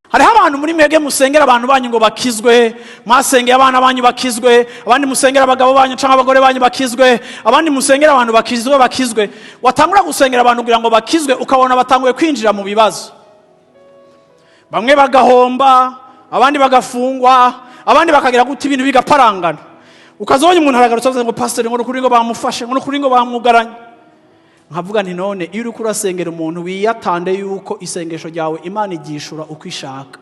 hariho abantu muri mwebwe musengera abantu banyu ngo bakizwe, mwasengera abana banyu bakizwe, abandi musengera abagabo banyu cyangwa abagore banyu bakizwe, abandi musengera abantu bakizwe. Watangura gusengera abantu kugira ngo bakizwe, ukabona batanguye kwinjira mu bibazo. Bamwe bagahomba, abandi bagafungwa, abandi bakagira guta ibintu bigaparangana. Ukazonye umuntu aragarutse avuga ngo pastor ngo kuri ngo bamufashe, ngo kuri ngo bamugaranye. Nkavuga nti none iyo uri kurasengera umuntu wiyatande yuko isengesho ryawe Imana igishura uko ishaka.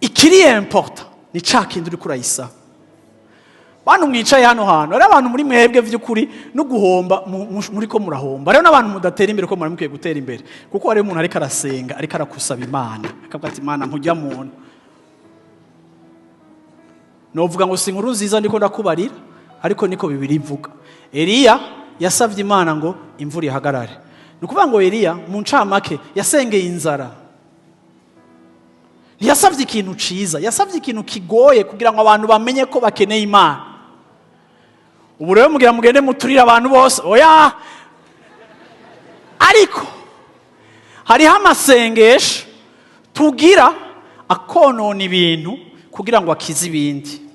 Ikiri important ni cakindi uri kurayisa. Bantu mwicaye hano hano, ari abantu muri mwebwe vy'ukuri no guhomba muri ko murahomba. Rero n'abantu mudatera imbere ko muramukwiye gutera imbere. Kuko ari umuntu ariko arasenga, ariko arakusaba Imana. Akavuga ati Imana nkujya muntu. Novuga ngo si inkuru nziza ndiko ndakubarira, ariko niko Bibiri ivuga. Eliya yasavye Imana ngo imvura ihagarare. Nukuvuga ngo Eliya mu ncamake yasengeye inzara. Ntiyasavye ikintu ciza, yasavye ikintu kigoye kugira ngo abantu bamenye ko bakeneye Imana. Ubu rero mugira mugende muturira abantu bose, oya. Ariko hariho amasengesho tugira akonona ibintu kugira ngo akize ibindi.